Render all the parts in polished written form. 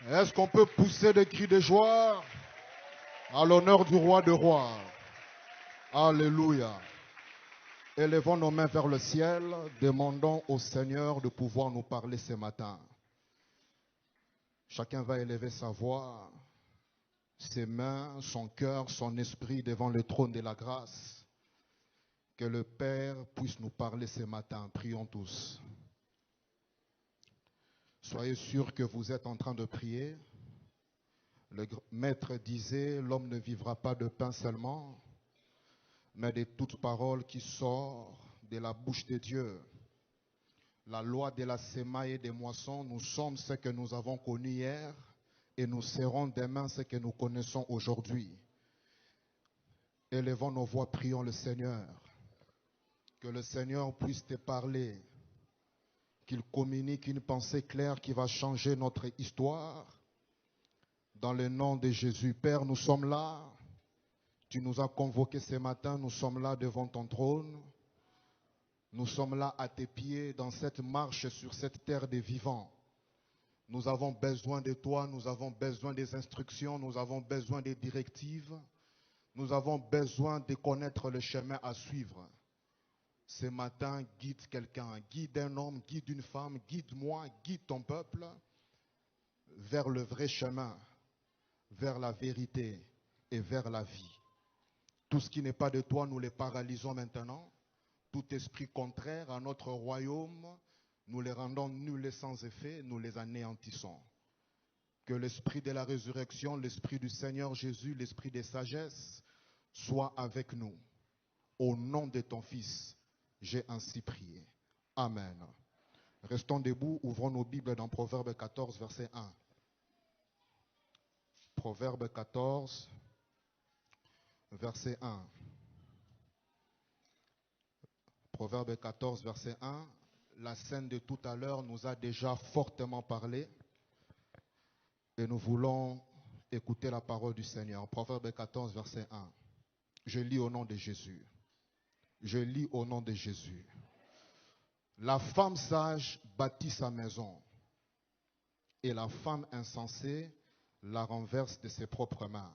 Est-ce qu'on peut pousser des cris de joie à l'honneur du roi de rois? Alléluia. Élevons nos mains vers le ciel, demandons au Seigneur de pouvoir nous parler ce matin. Chacun va élever sa voix, ses mains, son cœur, son esprit devant le trône de la grâce. Que le Père puisse nous parler ce matin. Prions tous. Soyez sûrs que vous êtes en train de prier. Le maître disait, l'homme ne vivra pas de pain seulement, mais de toute parole qui sort de la bouche de Dieu. La loi de la semaille et des moissons, nous sommes ce que nous avons connu hier et nous serons demain ce que nous connaissons aujourd'hui. Élevons nos voix, prions le Seigneur. Que le Seigneur puisse te parler, qu'il communique une pensée claire qui va changer notre histoire. Dans le nom de Jésus, Père, nous sommes là. Tu nous as convoqués ce matin, nous sommes là devant ton trône. Nous sommes là à tes pieds dans cette marche sur cette terre des vivants. Nous avons besoin de toi, nous avons besoin des instructions, nous avons besoin des directives. Nous avons besoin de connaître le chemin à suivre. Ce matin, guide quelqu'un, guide un homme, guide une femme, guide-moi, guide ton peuple vers le vrai chemin, vers la vérité et vers la vie. Tout ce qui n'est pas de toi, nous les paralysons maintenant. Tout esprit contraire à notre royaume, nous les rendons nuls et sans effet, nous les anéantissons. Que l'esprit de la résurrection, l'esprit du Seigneur Jésus, l'esprit de sagesse, soit avec nous. Au nom de ton Fils, j'ai ainsi prié. Amen. Restons debout, ouvrons nos Bibles dans Proverbe 14, verset 1. Proverbe 14, verset 1. Proverbe 14, verset 1. La scène de tout à l'heure nous a déjà fortement parlé et nous voulons écouter la parole du Seigneur. Proverbe 14, verset 1. Je lis au nom de Jésus. Je lis au nom de Jésus. La femme sage bâtit sa maison et la femme insensée la renverse de ses propres mains.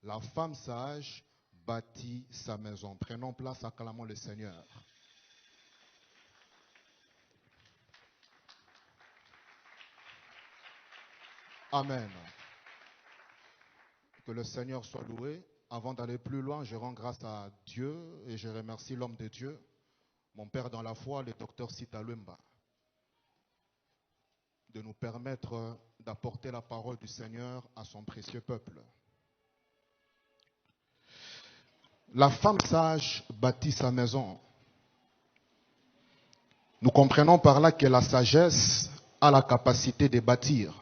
La femme sage bâtit sa maison. Prenons place, acclamons le Seigneur. Amen. Que le Seigneur soit loué. Avant d'aller plus loin, je rends grâce à Dieu et je remercie l'homme de Dieu, mon Père dans la foi, le docteur Sita Lumba, de nous permettre d'apporter la parole du Seigneur à son précieux peuple. La femme sage bâtit sa maison. Nous comprenons par là que la sagesse a la capacité de bâtir.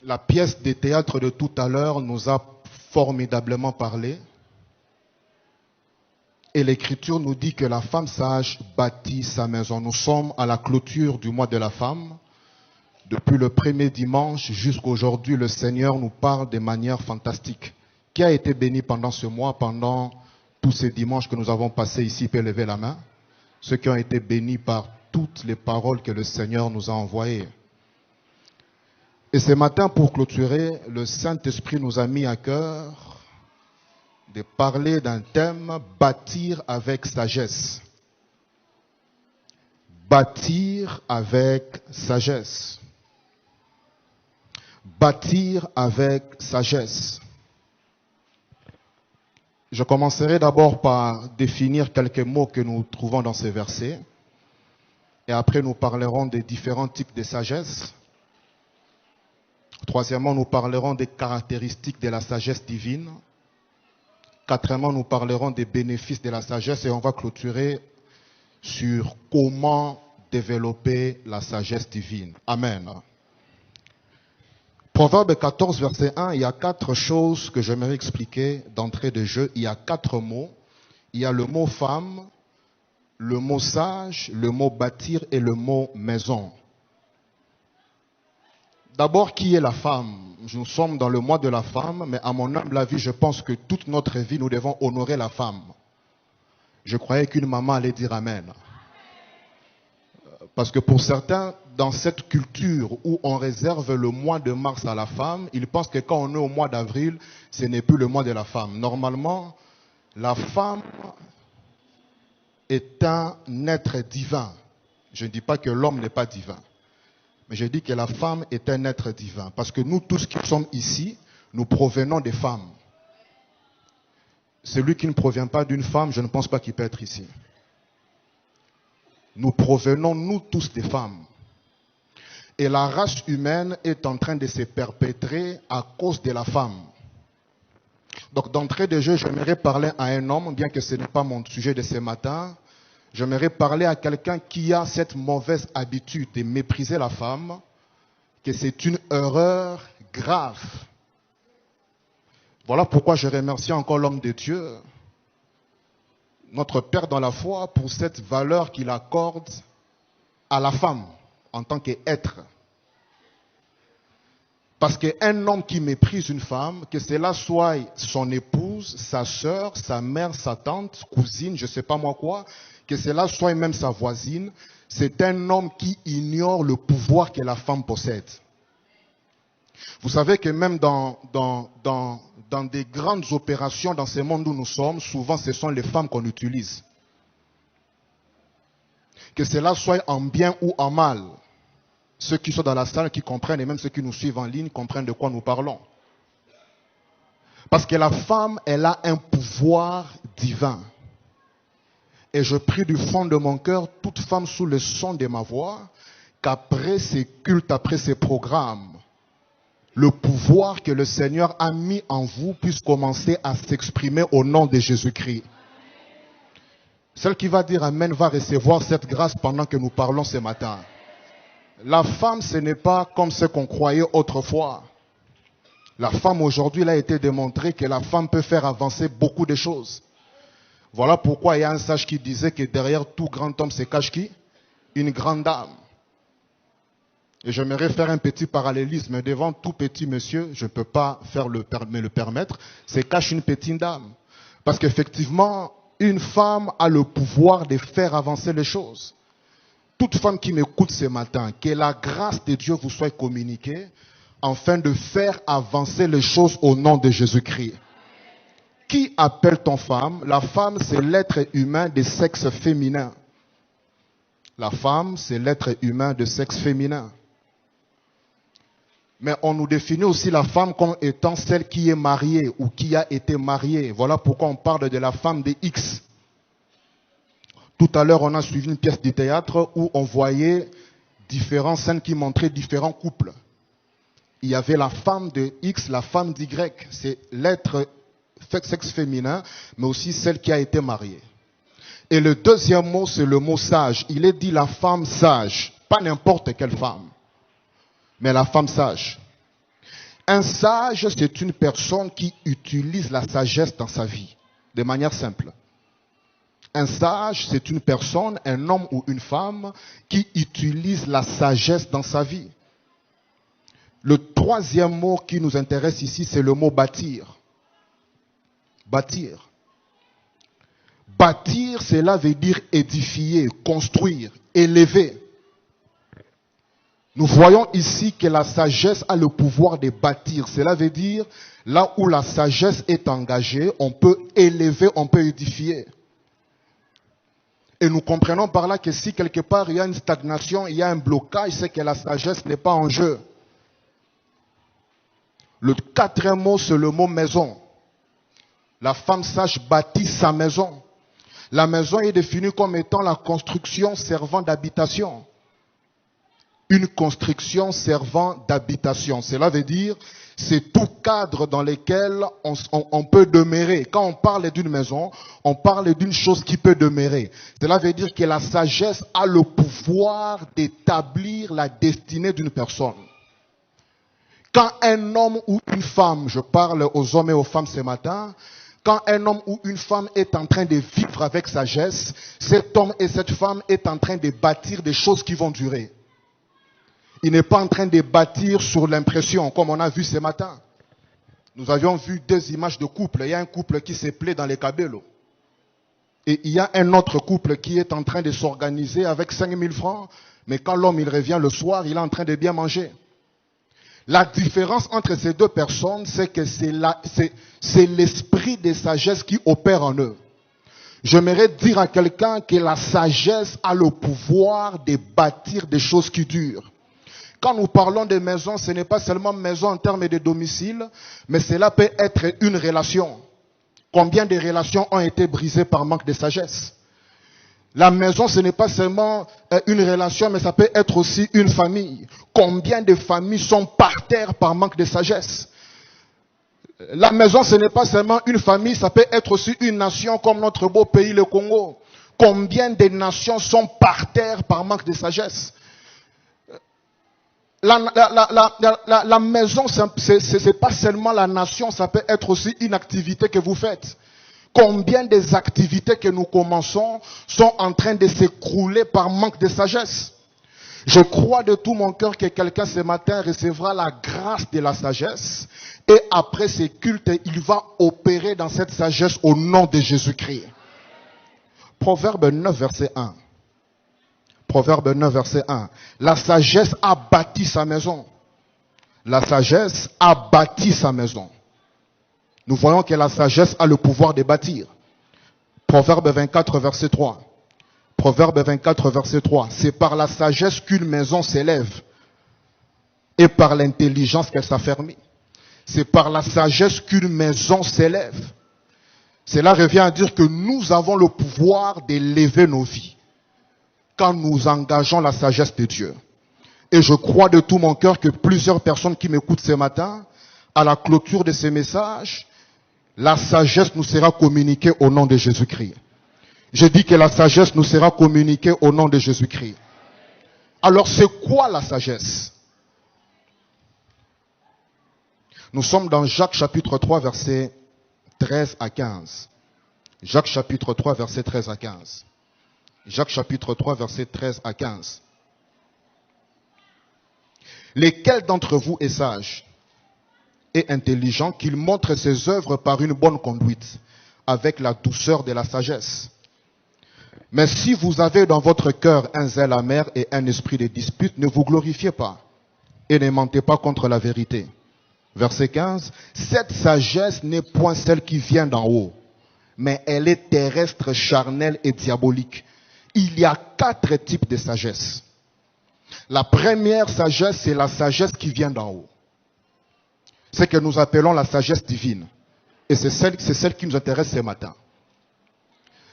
La pièce de théâtre de tout à l'heure nous a formidablement parlé. Et l'Écriture nous dit que la femme sage bâtit sa maison. Nous sommes à la clôture du mois de la femme. Depuis le premier dimanche jusqu'à aujourd'hui, le Seigneur nous parle de manière fantastique. Qui a été béni pendant ce mois, pendant tous ces dimanches que nous avons passés ici, peut lever la main? Ceux qui ont été bénis par toutes les paroles que le Seigneur nous a envoyées. Et ce matin, pour clôturer, le Saint-Esprit nous a mis à cœur de parler d'un thème, bâtir avec sagesse. Bâtir avec sagesse. Bâtir avec sagesse. Je commencerai d'abord par définir quelques mots que nous trouvons dans ces versets. Et après, nous parlerons des différents types de sagesse. Troisièmement, nous parlerons des caractéristiques de la sagesse divine. Quatrièmement, nous parlerons des bénéfices de la sagesse et on va clôturer sur comment développer la sagesse divine. Amen. Proverbe 14, verset 1, il y a 4 choses que j'aimerais expliquer d'entrée de jeu. Il y a 4 mots. Il y a le mot femme, le mot sage, le mot bâtir et le mot maison. D'abord, qui est la femme? Nous sommes dans le mois de la femme, mais à mon humble avis, je pense que toute notre vie, nous devons honorer la femme. Je croyais qu'une maman allait dire Amen. Parce que pour certains, dans cette culture où on réserve le mois de mars à la femme, ils pensent que quand on est au mois d'avril, ce n'est plus le mois de la femme. Normalement, la femme est un être divin. Je ne dis pas que l'homme n'est pas divin. Mais je dis que la femme est un être divin. Parce que nous tous qui sommes ici, nous provenons des femmes. Celui qui ne provient pas d'une femme, je ne pense pas qu'il peut être ici. Nous provenons, nous tous, des femmes. Et la race humaine est en train de se perpétrer à cause de la femme. Donc d'entrée de jeu, j'aimerais parler à un homme, bien que ce n'est pas mon sujet de ce matin. J'aimerais parler à quelqu'un qui a cette mauvaise habitude de mépriser la femme, que c'est une erreur grave. Voilà pourquoi je remercie encore l'homme de Dieu, notre Père dans la foi, pour cette valeur qu'il accorde à la femme en tant qu'être. Parce qu'un homme qui méprise une femme, que cela soit son épouse, sa sœur, sa mère, sa tante, cousine, je ne sais pas moi quoi, que cela soit même sa voisine, c'est un homme qui ignore le pouvoir que la femme possède. Vous savez que même dans des grandes opérations dans ce monde où nous sommes, souvent ce sont les femmes qu'on utilise. Que cela soit en bien ou en mal. Ceux qui sont dans la salle, qui comprennent, et même ceux qui nous suivent en ligne, comprennent de quoi nous parlons. Parce que la femme, elle a un pouvoir divin. Et je prie du fond de mon cœur, toute femme sous le son de ma voix, qu'après ces cultes, après ces programmes, le pouvoir que le Seigneur a mis en vous puisse commencer à s'exprimer au nom de Jésus-Christ. Celle qui va dire Amen va recevoir cette grâce pendant que nous parlons ce matin. La femme, ce n'est pas comme ce qu'on croyait autrefois. La femme, aujourd'hui, il a été démontré que la femme peut faire avancer beaucoup de choses. Voilà pourquoi il y a un sage qui disait que derrière tout grand homme se cache qui? Une grande dame. Et j'aimerais faire un petit parallélisme. Devant tout petit monsieur, je ne peux pas me le permettre, se cache une petite dame. Parce qu'effectivement, une femme a le pouvoir de faire avancer les choses. Toute femme qui m'écoute ce matin, que la grâce de Dieu vous soit communiquée, afin de faire avancer les choses au nom de Jésus-Christ. Qui appelle-t-on femme? La femme, c'est l'être humain de sexe féminin. La femme, c'est l'être humain de sexe féminin. Mais on nous définit aussi la femme comme étant celle qui est mariée ou qui a été mariée. Voilà pourquoi on parle de la femme de X. Tout à l'heure, on a suivi une pièce de théâtre où on voyait différentes scènes qui montraient différents couples. Il y avait la femme de X, la femme d'Y. C'est l'être sexe féminin, mais aussi celle qui a été mariée. Et le deuxième mot, c'est le mot sage. Il est dit la femme sage. Pas n'importe quelle femme, mais la femme sage. Un sage, c'est une personne qui utilise la sagesse dans sa vie, de manière simple. Un sage, c'est une personne, un homme ou une femme, qui utilise la sagesse dans sa vie. Le troisième mot qui nous intéresse ici, c'est le mot bâtir. Bâtir. Bâtir, cela veut dire édifier, construire, élever. Nous voyons ici que la sagesse a le pouvoir de bâtir. Cela veut dire, là où la sagesse est engagée, on peut élever, on peut édifier. Et nous comprenons par là que si quelque part il y a une stagnation, il y a un blocage, c'est que la sagesse n'est pas en jeu. Le quatrième mot, c'est le mot maison. La femme sage bâtit sa maison. La maison est définie comme étant la construction servant d'habitation. Une construction servant d'habitation. Cela veut dire, c'est tout cadre dans lequel on peut demeurer. Quand on parle d'une maison, on parle d'une chose qui peut demeurer. Cela veut dire que la sagesse a le pouvoir d'établir la destinée d'une personne. Quand un homme ou une femme, je parle aux hommes et aux femmes ce matin, quand un homme ou une femme est en train de vivre avec sagesse, cet homme et cette femme est en train de bâtir des choses qui vont durer. Il n'est pas en train de bâtir sur l'impression, comme on a vu ce matin. Nous avions vu deux images de couple. Il y a un couple qui s'est plaît dans les cabellos. Et il y a un autre couple qui est en train de s'organiser avec 5 000 francs, mais quand l'homme il revient le soir, il est en train de bien manger. La différence entre ces deux personnes, c'est que c'est l'esprit de sagesse qui opère en eux. J'aimerais dire à quelqu'un que la sagesse a le pouvoir de bâtir des choses qui durent. Quand nous parlons de maison, ce n'est pas seulement maison en termes de domicile, mais cela peut être une relation. Combien de relations ont été brisées par manque de sagesse? La maison, ce n'est pas seulement une relation, mais ça peut être aussi une famille. Combien de familles sont par terre par manque de sagesse? La maison, ce n'est pas seulement une famille, ça peut être aussi une nation comme notre beau pays, le Congo. Combien de nations sont par terre par manque de sagesse? La maison, ce n'est pas seulement la nation, ça peut être aussi une activité que vous faites. Combien des activités que nous commençons sont en train de s'écrouler par manque de sagesse? Je crois de tout mon cœur que quelqu'un ce matin recevra la grâce de la sagesse et après ce culte, il va opérer dans cette sagesse au nom de Jésus-Christ. Proverbe 9, verset 1. Proverbe 9, verset 1. La sagesse a bâti sa maison. La sagesse a bâti sa maison. Nous voyons que la sagesse a le pouvoir de bâtir. Proverbe 24, verset 3. Proverbe 24, verset 3. C'est par la sagesse qu'une maison s'élève et par l'intelligence qu'elle s'affermit. C'est par la sagesse qu'une maison s'élève. Cela revient à dire que nous avons le pouvoir d'élever nos vies quand nous engageons la sagesse de Dieu. Et je crois de tout mon cœur que plusieurs personnes qui m'écoutent ce matin, à la clôture de ces messages, la sagesse nous sera communiquée au nom de Jésus-Christ. Je dis que la sagesse nous sera communiquée au nom de Jésus-Christ. Alors c'est quoi la sagesse? Nous sommes dans Jacques chapitre 3 versets 13 à 15. Jacques chapitre 3 versets 13 à 15. Jacques chapitre 3 versets 13 à 15. Lesquels d'entre vous est sage et intelligent qu'il montre ses œuvres par une bonne conduite, avec la douceur de la sagesse? Mais si vous avez dans votre cœur un zèle amer et un esprit de dispute, ne vous glorifiez pas et ne mentez pas contre la vérité. Verset 15. Cette sagesse n'est point celle qui vient d'en haut, mais elle est terrestre, charnelle et diabolique. Il y a 4 types de sagesse. La première sagesse, c'est la sagesse qui vient d'en haut. C'est que nous appelons la sagesse divine. Et c'est celle qui nous intéresse ce matin.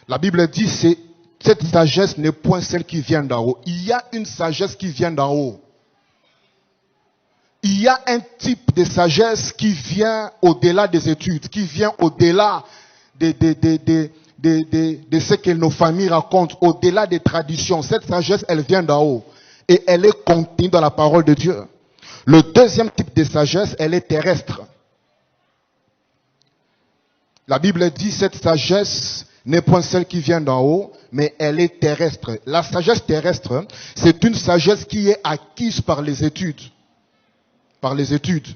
La Bible dit, cette sagesse n'est point celle qui vient d'en haut. Il y a une sagesse qui vient d'en haut. Il y a un type de sagesse qui vient au-delà des études, qui vient au-delà de ce que nos familles racontent, au-delà des traditions. Cette sagesse, elle vient d'en haut. Et elle est contenue dans la parole de Dieu. Le deuxième type de sagesse, elle est terrestre. La Bible dit, cette sagesse n'est point celle qui vient d'en haut, mais elle est terrestre. La sagesse terrestre, c'est une sagesse qui est acquise par les études. Par les études.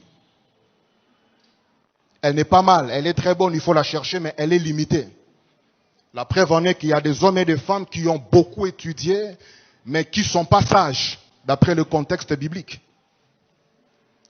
Elle n'est pas mal, elle est très bonne, il faut la chercher, mais elle est limitée. La preuve en est qu'il y a des hommes et des femmes qui ont beaucoup étudié, mais qui ne sont pas sages, d'après le contexte biblique.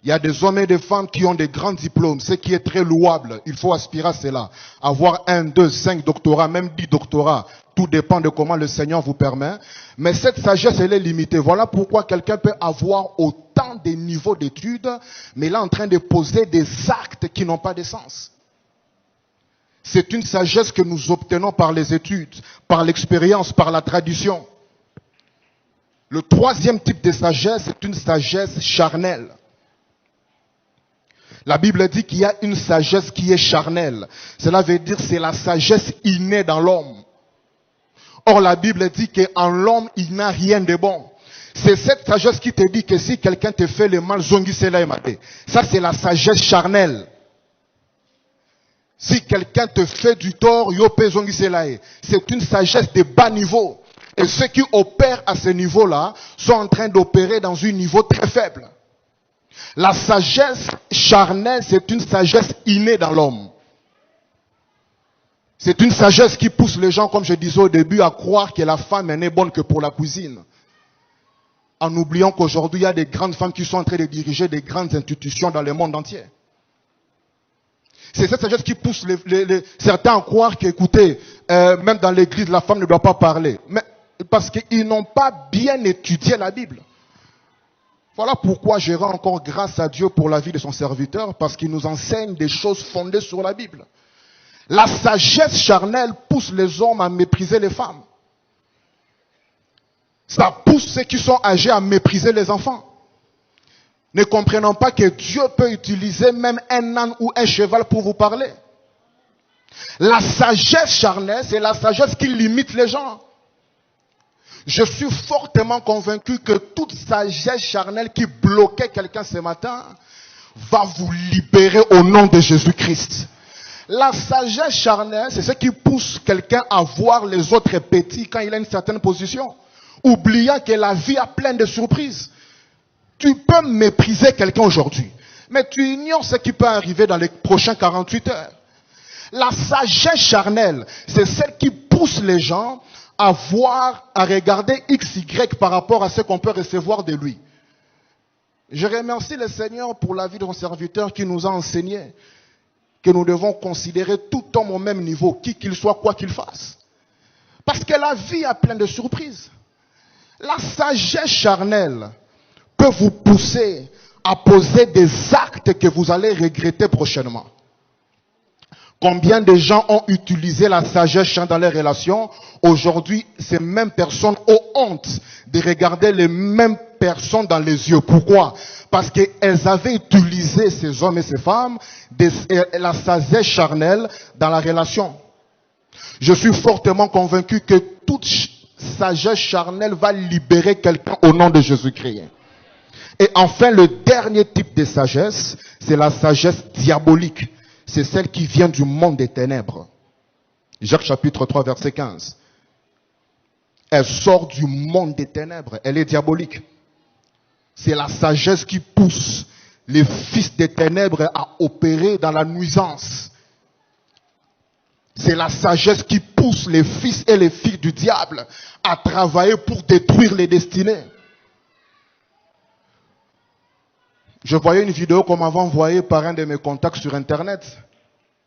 Il y a des hommes et des femmes qui ont des grands diplômes, ce qui est très louable. Il faut aspirer à cela. Avoir 1, 2, 5 doctorats, même 10 doctorats. Tout dépend de comment le Seigneur vous permet. Mais cette sagesse, elle est limitée. Voilà pourquoi quelqu'un peut avoir autant de niveaux d'études, mais il est en train de poser des actes qui n'ont pas de sens. C'est une sagesse que nous obtenons par les études, par l'expérience, par la tradition. Le troisième type de sagesse, c'est une sagesse charnelle. La Bible dit qu'il y a une sagesse qui est charnelle. Cela veut dire que c'est la sagesse innée dans l'homme. Or, la Bible dit qu'en l'homme, il n'a rien de bon. C'est cette sagesse qui te dit que si quelqu'un te fait le mal, zongi sela emate. Ça, c'est la sagesse charnelle. Si quelqu'un te fait du tort, yope zongi sela. C'est une sagesse de bas niveau. Et ceux qui opèrent à ce niveau-là sont en train d'opérer dans un niveau très faible. La sagesse charnelle, c'est une sagesse innée dans l'homme. C'est une sagesse qui pousse les gens, comme je disais au début, à croire que la femme n'est bonne que pour la cuisine. En oubliant qu'aujourd'hui, il y a des grandes femmes qui sont en train de diriger des grandes institutions dans le monde entier. C'est cette sagesse qui pousse certains à croire qu'écoutez, même dans l'église, la femme ne doit pas parler. Mais, parce qu'ils n'ont pas bien étudié la Bible. Voilà pourquoi je rends encore grâce à Dieu pour la vie de son serviteur, parce qu'il nous enseigne des choses fondées sur la Bible. La sagesse charnelle pousse les hommes à mépriser les femmes. Ça pousse ceux qui sont âgés à mépriser les enfants. Ne comprenant pas que Dieu peut utiliser même un âne ou un cheval pour vous parler. La sagesse charnelle, c'est la sagesse qui limite les gens. Je suis fortement convaincu que toute sagesse charnelle qui bloquait quelqu'un ce matin va vous libérer au nom de Jésus-Christ. La sagesse charnelle, c'est ce qui pousse quelqu'un à voir les autres petits quand il a une certaine position, oubliant que la vie a plein de surprises. Tu peux mépriser quelqu'un aujourd'hui, mais tu ignores ce qui peut arriver dans les prochains 48 heures. La sagesse charnelle, c'est celle qui pousse les gens à voir, à regarder XY par rapport à ce qu'on peut recevoir de lui. Je remercie le Seigneur pour la vie de son serviteur qui nous a enseigné que nous devons considérer tout homme au même niveau, qui qu'il soit, quoi qu'il fasse. Parce que la vie a plein de surprises. La sagesse charnelle peut vous pousser à poser des actes que vous allez regretter prochainement. Combien de gens ont utilisé la sagesse charnelle dans les relations? Aujourd'hui, ces mêmes personnes ont honte de regarder les mêmes personnes dans les yeux. Pourquoi? Parce qu'elles avaient utilisé ces hommes et ces femmes la sagesse charnelle dans la relation. Je suis fortement convaincu que toute sagesse charnelle va libérer quelqu'un au nom de Jésus-Christ. Et enfin, le dernier type de sagesse, c'est la sagesse diabolique. C'est celle qui vient du monde des ténèbres. Jacques chapitre 3, verset 15. Elle sort du monde des ténèbres. Elle est diabolique. C'est la sagesse qui pousse les fils des ténèbres à opérer dans la nuisance. C'est la sagesse qui pousse les fils et les filles du diable à travailler pour détruire les destinées. Je voyais une vidéo qu'on m'avait envoyée par un de mes contacts sur Internet,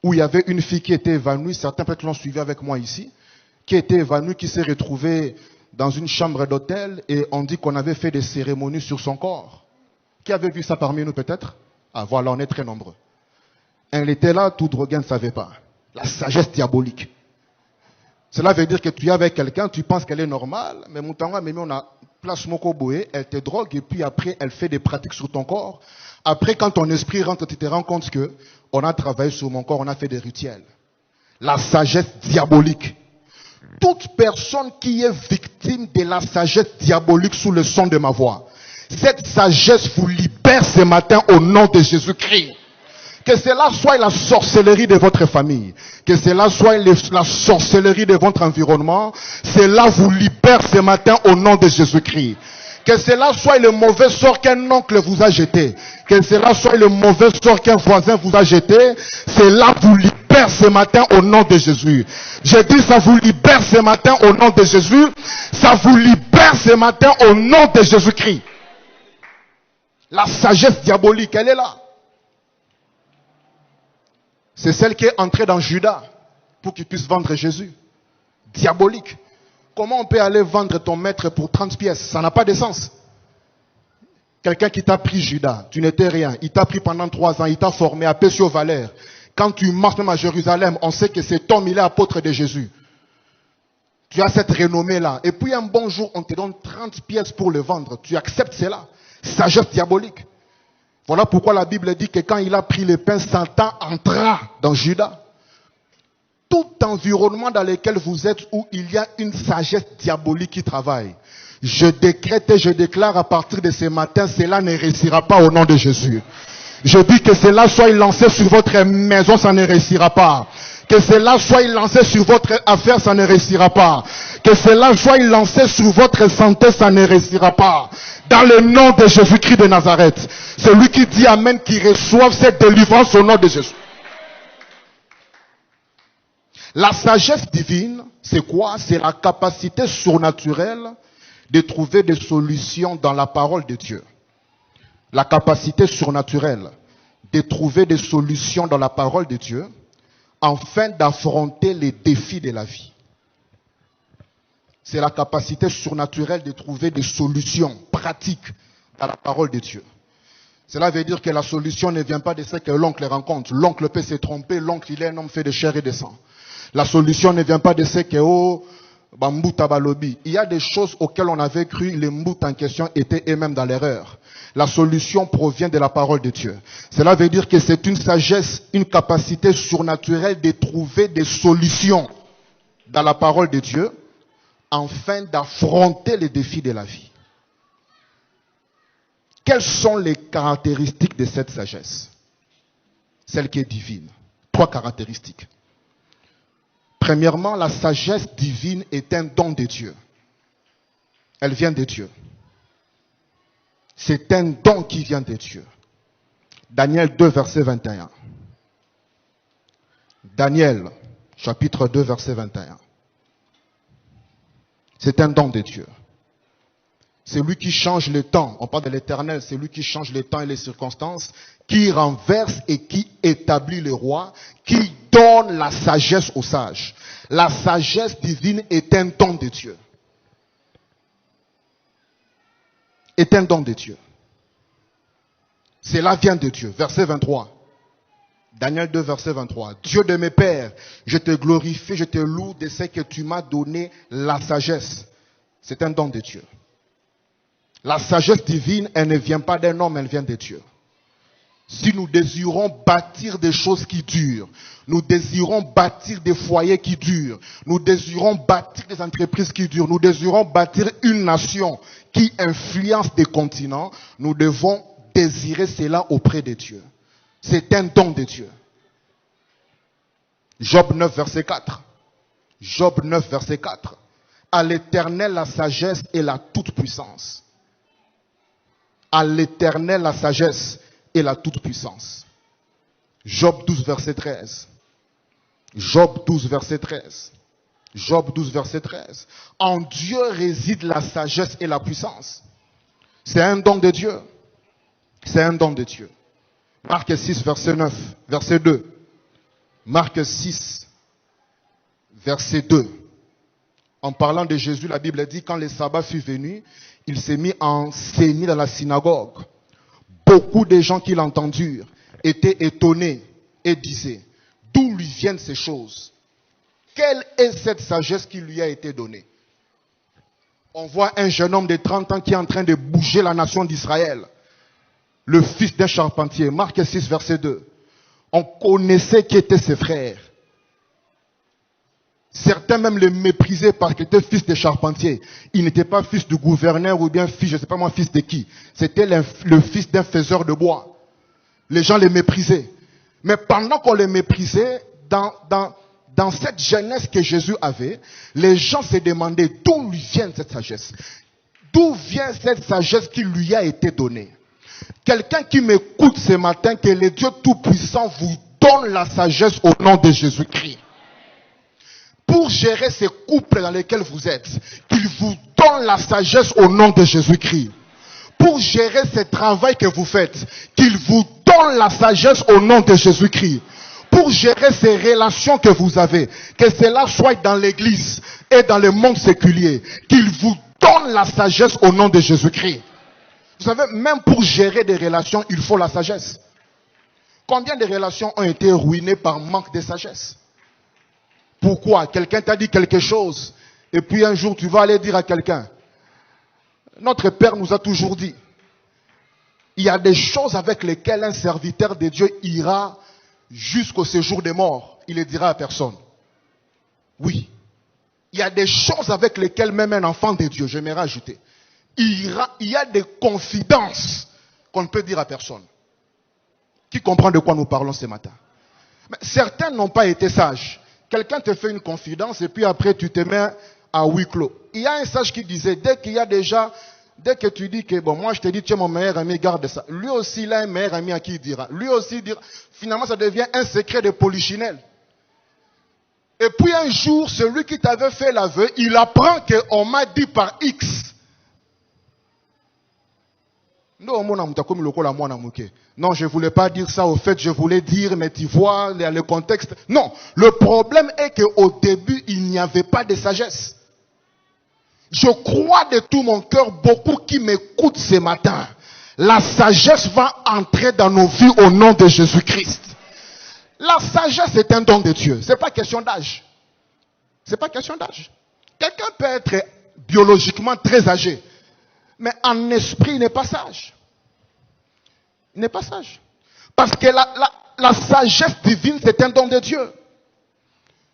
où il y avait une fille qui était évanouie, certains peut-être l'ont suivi avec moi ici, qui était évanouie, qui s'est retrouvée dans une chambre d'hôtel, et on dit qu'on avait fait des cérémonies sur son corps. Qui avait vu ça parmi nous peut-être? Ah voilà, on est très nombreux. Elle était là, tout drogué, ne savait pas. La sagesse diabolique. Cela veut dire que tu es avec quelqu'un, tu penses qu'elle est normale, mais Moutanga, mais on a place moko boé, elle te drogue et puis après elle fait des pratiques sur ton corps. Après quand ton esprit rentre, tu te rends compte que on a travaillé sur mon corps, on a fait des rituels. La sagesse diabolique. Toute personne qui est victime de la sagesse diabolique sous le son de ma voix, cette sagesse vous libère ce matin au nom de Jésus-Christ. Que cela soit la sorcellerie de votre famille, que cela soit la sorcellerie de votre environnement, cela vous libère ce matin au nom de Jésus-Christ. Que cela soit le mauvais sort qu'un oncle vous a jeté, que cela soit le mauvais sort qu'un voisin vous a jeté, cela vous libère ce matin au nom de Jésus. J'ai dit ça vous libère ce matin au nom de Jésus, ça vous libère ce matin au nom de Jésus-Christ. La sagesse diabolique, elle est là. C'est celle qui est entrée dans Judas pour qu'il puisse vendre Jésus. Diabolique. Comment on peut aller vendre ton maître pour 30 pièces? Ça n'a pas de sens. Quelqu'un qui t'a pris Judas, tu n'étais rien. Il t'a pris pendant 3 ans, il t'a formé à Pescio-Valère. Quand tu marches même à Jérusalem, on sait que cet homme, il est apôtre de Jésus. Tu as cette renommée-là. Et puis un bon jour, on te donne 30 pièces pour le vendre. Tu acceptes cela. Sagesse diabolique. Voilà pourquoi la Bible dit que quand il a pris le pain, Satan entra dans Judas. Tout environnement dans lequel vous êtes où il y a une sagesse diabolique qui travaille, je décrète et je déclare à partir de ce matin, cela ne réussira pas au nom de Jésus. Je dis que cela soit lancé sur votre maison, ça ne réussira pas. Que cela soit lancé sur votre affaire, ça ne réussira pas. Que cela soit lancé sur votre santé, ça ne réussira pas. Dans le nom de Jésus-Christ de Nazareth. Celui qui dit Amen, qui reçoive cette délivrance au nom de Jésus. La sagesse divine, c'est quoi? C'est la capacité surnaturelle de trouver des solutions dans la parole de Dieu. La capacité surnaturelle de trouver des solutions dans la parole de Dieu afin d'affronter les défis de la vie. C'est la capacité surnaturelle de trouver des solutions pratiques dans la parole de Dieu. Cela veut dire que la solution ne vient pas de ce que l'oncle rencontre. L'oncle peut se tromper, l'oncle il est un homme fait de chair et de sang. La solution ne vient pas de ce que Bambouta Balobi. Il y a des choses auxquelles on avait cru, les Mbouta en question étaient eux-mêmes dans l'erreur. La solution provient de la parole de Dieu. Cela veut dire que c'est une sagesse, une capacité surnaturelle de trouver des solutions dans la parole de Dieu afin d'affronter les défis de la vie. Quelles sont les caractéristiques de cette sagesse? Celle qui est divine. 3 caractéristiques. Premièrement, la sagesse divine est un don de Dieu. Elle vient de Dieu. C'est un don qui vient de Dieu. Daniel 2, verset 21. Daniel, chapitre 2, verset 21. C'est un don de Dieu. C'est lui qui change le temps. On parle de l'Éternel, c'est lui qui change le temps et les circonstances, qui renverse et qui établit le roi, qui donne la sagesse aux sages. La sagesse divine est un don de Dieu. Est un don de Dieu. Cela vient de Dieu. Verset 23. Daniel 2, verset 23. Dieu de mes pères, je te glorifie, je te loue de ce que tu m'as donné la sagesse. C'est un don de Dieu. La sagesse divine, elle ne vient pas d'un homme, elle vient de Dieu. Si nous désirons bâtir des choses qui durent, nous désirons bâtir des foyers qui durent, nous désirons bâtir des entreprises qui durent, nous désirons bâtir une nation qui influence des continents, nous devons désirer cela auprès de Dieu. C'est un don de Dieu. Job 9, verset 4. Job 9, verset 4. À l'Éternel la sagesse et la toute-puissance. À l'Éternel la sagesse et la toute-puissance. Job 12, verset 13. Job 12, verset 13. Job 12, verset 13. En Dieu réside la sagesse et la puissance. C'est un don de Dieu. C'est un don de Dieu. Marc 6, verset 9, verset 2. Marc 6, verset 2. En parlant de Jésus, la Bible dit, quand le sabbat fut venu, il s'est mis à enseigner dans la synagogue. Beaucoup de gens qui l'entendirent étaient étonnés et disaient, d'où lui viennent ces choses? Quelle est cette sagesse qui lui a été donnée? On voit un jeune homme de 30 ans qui est en train de bouger la nation d'Israël. Le fils d'un charpentier. Marc 6, verset 2. On connaissait qui étaient ses frères. Certains même le méprisaient parce qu'il était fils de charpentier. Il n'était pas fils du gouverneur ou bien fils, je ne sais pas moi, fils de qui. C'était le fils d'un faiseur de bois. Les gens le méprisaient. Mais pendant qu'on le méprisait, dans cette jeunesse que Jésus avait, les gens se demandaient d'où lui vient cette sagesse. D'où vient cette sagesse qui lui a été donnée? Quelqu'un qui m'écoute ce matin, que le Dieu Tout-Puissant vous donne la sagesse au nom de Jésus-Christ. Pour gérer ces couples dans lesquels vous êtes, qu'il vous donne la sagesse au nom de Jésus-Christ. Pour gérer ce travail que vous faites, qu'il vous donne la sagesse au nom de Jésus-Christ. Pour gérer ces relations que vous avez, que cela soit dans l'église et dans le monde séculier, qu'il vous donne la sagesse au nom de Jésus-Christ. Vous savez, même pour gérer des relations, il faut la sagesse. Combien de relations ont été ruinées par manque de sagesse? Pourquoi? Quelqu'un t'a dit quelque chose, et puis un jour tu vas aller dire à quelqu'un, notre Père nous a toujours dit, il y a des choses avec lesquelles un serviteur de Dieu ira jusqu'au séjour des morts. Il ne dira à personne. Oui. Il y a des choses avec lesquelles même un enfant de Dieu, j'aimerais ajouter, il y a des confidences qu'on ne peut dire à personne. Qui comprend de quoi nous parlons ce matin? Mais certains n'ont pas été sages. Quelqu'un te fait une confidence et puis après tu te mets à huis clos. Il y a un sage qui disait, dès que tu dis que bon, moi je te dis tu es mon meilleur ami, garde ça. Lui aussi il a un meilleur ami à qui il dira. Lui aussi dira. Finalement ça devient un secret de polichinelle. Et puis un jour, celui qui t'avait fait l'aveu, il apprend qu'on m'a dit par X. Non, je ne voulais pas dire ça. Au fait, je voulais dire, mais tu vois, le contexte. Non, le problème est qu'au début, il n'y avait pas de sagesse. Je crois de tout mon cœur, beaucoup qui m'écoutent ce matin, la sagesse va entrer dans nos vies au nom de Jésus-Christ. La sagesse est un don de Dieu. Ce n'est pas question d'âge. Ce n'est pas question d'âge. Quelqu'un peut être biologiquement très âgé, mais en esprit, il n'est pas sage. Il n'est pas sage. Parce que la sagesse divine, c'est un don de Dieu.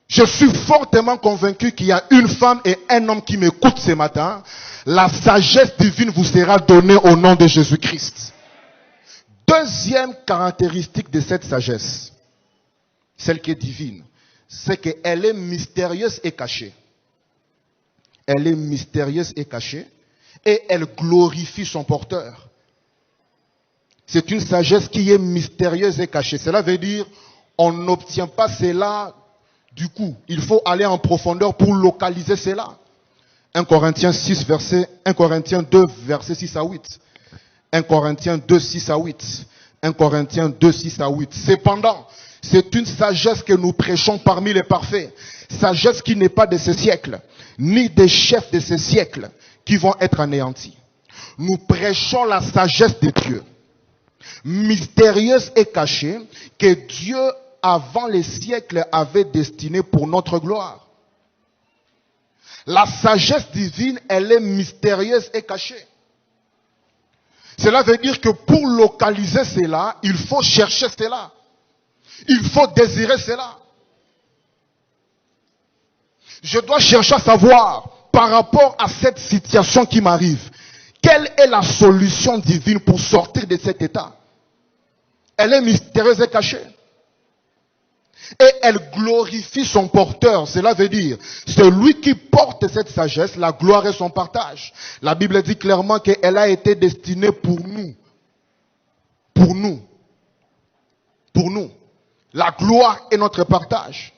Je suis fortement convaincu qu'il y a une femme et un homme qui m'écoutent ce matin. La sagesse divine vous sera donnée au nom de Jésus-Christ. Deuxième caractéristique de cette sagesse, celle qui est divine, c'est qu'elle est mystérieuse et cachée. Elle est mystérieuse et cachée. Et elle glorifie son porteur. C'est une sagesse qui est mystérieuse et cachée. Cela veut dire, on n'obtient pas cela du coup. Il faut aller en profondeur pour localiser cela. 1 Corinthiens 2, versets 6 à 8. 1 Corinthiens 2, 6 à 8. 1 Corinthiens 2, 6 à 8. Cependant, c'est une sagesse que nous prêchons parmi les parfaits. Sagesse qui n'est pas de ce siècle, ni des chefs de ce siècle, qui vont être anéantis. Nous prêchons la sagesse de Dieu, mystérieuse et cachée, que Dieu, avant les siècles, avait destinée pour notre gloire. La sagesse divine, elle est mystérieuse et cachée. Cela veut dire que pour localiser cela, il faut chercher cela. Il faut désirer cela. Je dois chercher à savoir, par rapport à cette situation qui m'arrive, quelle est la solution divine pour sortir de cet état? Elle est mystérieuse et cachée. Et elle glorifie son porteur. Cela veut dire, celui qui porte cette sagesse, la gloire est son partage. La Bible dit clairement qu'elle a été destinée pour nous. Pour nous. Pour nous. La gloire est notre partage.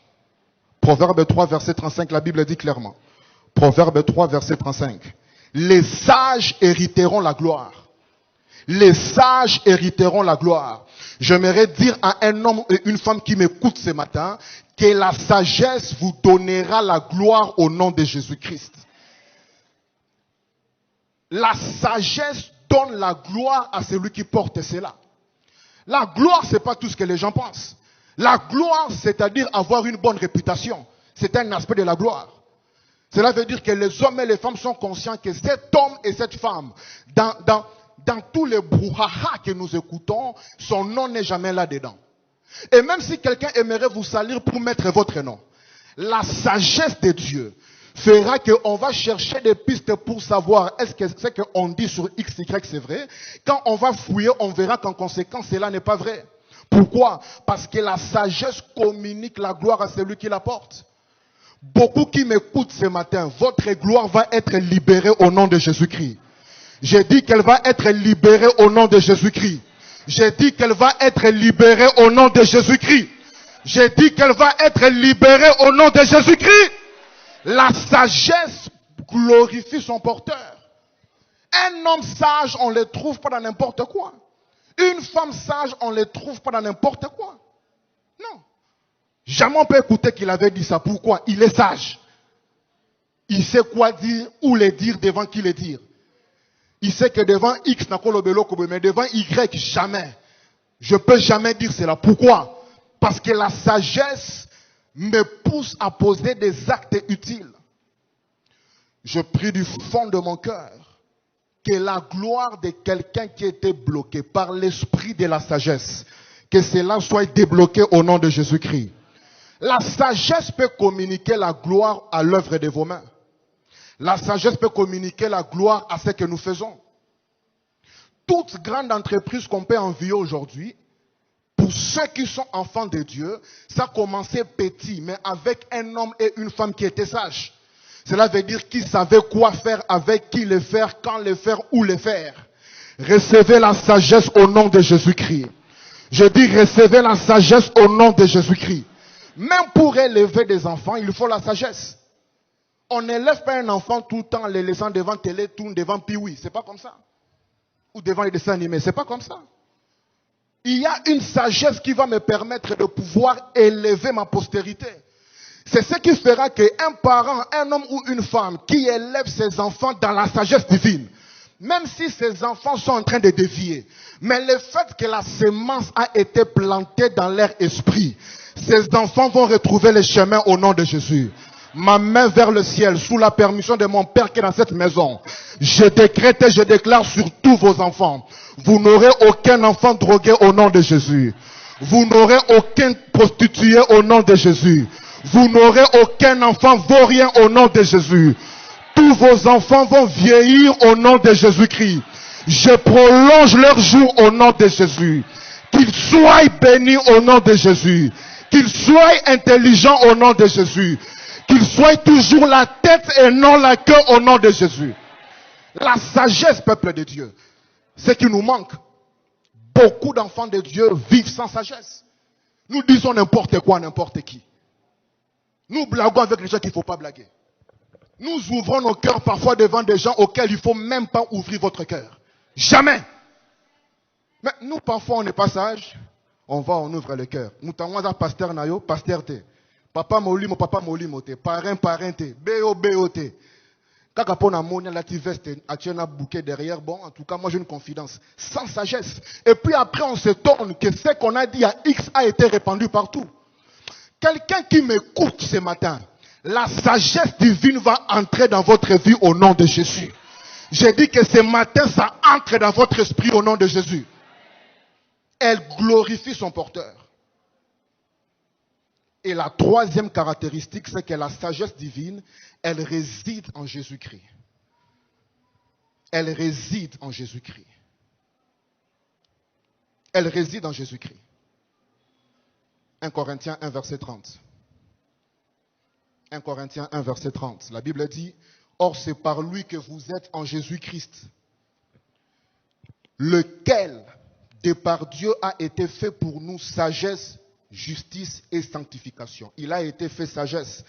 Proverbe 3, verset 35, la Bible dit clairement. Proverbe 3, verset 35. Les sages hériteront la gloire. Les sages hériteront la gloire. J'aimerais dire à un homme et une femme qui m'écoutent ce matin que la sagesse vous donnera la gloire au nom de Jésus-Christ. La sagesse donne la gloire à celui qui porte cela. La gloire, ce n'est pas tout ce que les gens pensent. La gloire, c'est-à-dire avoir une bonne réputation. C'est un aspect de la gloire. Cela veut dire que les hommes et les femmes sont conscients que cet homme et cette femme, dans tous les brouhaha que nous écoutons, son nom n'est jamais là-dedans. Et même si quelqu'un aimerait vous salir pour mettre votre nom, la sagesse de Dieu fera qu'on va chercher des pistes pour savoir est-ce que ce qu'on dit sur XY c'est vrai. Quand on va fouiller, on verra qu'en conséquence, cela n'est pas vrai. Pourquoi? Parce que la sagesse communique la gloire à celui qui la porte. Beaucoup qui m'écoutent ce matin, votre gloire va être libérée au nom de Jésus-Christ. J'ai dit qu'elle va être libérée au nom de Jésus-Christ. J'ai dit qu'elle va être libérée au nom de Jésus-Christ. J'ai dit qu'elle va être libérée au nom de Jésus-Christ. La sagesse glorifie son porteur. Un homme sage, on ne le trouve pas dans n'importe quoi. Une femme sage, on ne le trouve pas dans n'importe quoi. Non. Jamais on peut écouter qu'il avait dit ça. Pourquoi? Il est sage. Il sait quoi dire, où le dire, devant qui le dire. Il sait que devant X, mais devant Y, jamais. Je ne peux jamais dire cela. Pourquoi? Parce que la sagesse me pousse à poser des actes utiles. Je prie du fond de mon cœur que la gloire de quelqu'un qui était bloqué par l'esprit de la sagesse, que cela soit débloqué au nom de Jésus-Christ. La sagesse peut communiquer la gloire à l'œuvre de vos mains. La sagesse peut communiquer la gloire à ce que nous faisons. Toute grande entreprise qu'on peut envier aujourd'hui, pour ceux qui sont enfants de Dieu, ça a commencé petit, mais avec un homme et une femme qui étaient sages. Cela veut dire qu'ils savaient quoi faire, avec qui le faire, quand le faire, où le faire. Recevez la sagesse au nom de Jésus-Christ. Je dis recevez la sagesse au nom de Jésus-Christ. Même pour élever des enfants, il faut la sagesse. On n'élève pas un enfant tout le temps en les laissant devant Télétoon, devant Piwi. C'est pas comme ça. Ou devant les dessins animés. C'est pas comme ça. Il y a une sagesse qui va me permettre de pouvoir élever ma postérité. C'est ce qui fera qu'un parent, un homme ou une femme qui élève ses enfants dans la sagesse divine, même si ses enfants sont en train de dévier, mais le fait que la semence a été plantée dans leur esprit, ces enfants vont retrouver le chemin au nom de Jésus. Ma main vers le ciel, sous la permission de mon Père qui est dans cette maison, je décrète et je déclare sur tous vos enfants, vous n'aurez aucun enfant drogué au nom de Jésus. Vous n'aurez aucun prostitué au nom de Jésus. Vous n'aurez aucun enfant vaurien au nom de Jésus. Tous vos enfants vont vieillir au nom de Jésus-Christ. Je prolonge leurs jours au nom de Jésus. Qu'ils soient bénis au nom de Jésus. Qu'ils soient intelligents au nom de Jésus. Qu'ils soient toujours la tête et non la queue au nom de Jésus. La sagesse, peuple de Dieu, ce qui nous manque. Beaucoup d'enfants de Dieu vivent sans sagesse. Nous disons n'importe quoi, n'importe qui. Nous blaguons avec les gens qu'il ne faut pas blaguer. Nous ouvrons nos cœurs parfois devant des gens auxquels il ne faut même pas ouvrir votre cœur. Jamais. Mais nous, parfois, on n'est pas sages. On va, on ouvre le cœur. Nous t'avons un pasteur nayo, pasteur te. Papa molimo te. Parrain te. Bo te. Quand on a mon la veste, a bouquet derrière. Bon, en tout cas, moi j'ai une confidence. Sans sagesse. Et puis après, on se tourne que ce qu'on a dit à X a été répandu partout. Quelqu'un qui m'écoute ce matin, la sagesse divine va entrer dans votre vie au nom de Jésus. J'ai dit que ce matin, ça entre dans votre esprit au nom de Jésus. Elle glorifie son porteur. Et la troisième caractéristique, c'est que la sagesse divine, elle réside en Jésus-Christ. Elle réside en Jésus-Christ. Elle réside en Jésus-Christ. 1 Corinthiens 1, verset 30. 1 Corinthiens 1, verset 30. La Bible dit, « Or c'est par lui que vous êtes en Jésus-Christ, lequel, de par Dieu, a été fait pour nous sagesse, justice et sanctification. » Il a été fait sagesse.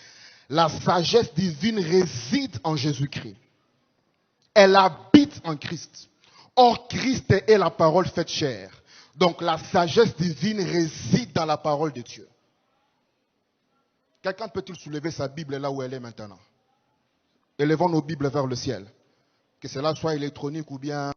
La sagesse divine réside en Jésus-Christ. Elle habite en Christ. Or, Christ est la parole faite chair. Donc, la sagesse divine réside dans la parole de Dieu. Quelqu'un peut-il soulever sa Bible là où elle est maintenant? Élevons nos Bibles vers le ciel. Que cela soit électronique ou bien...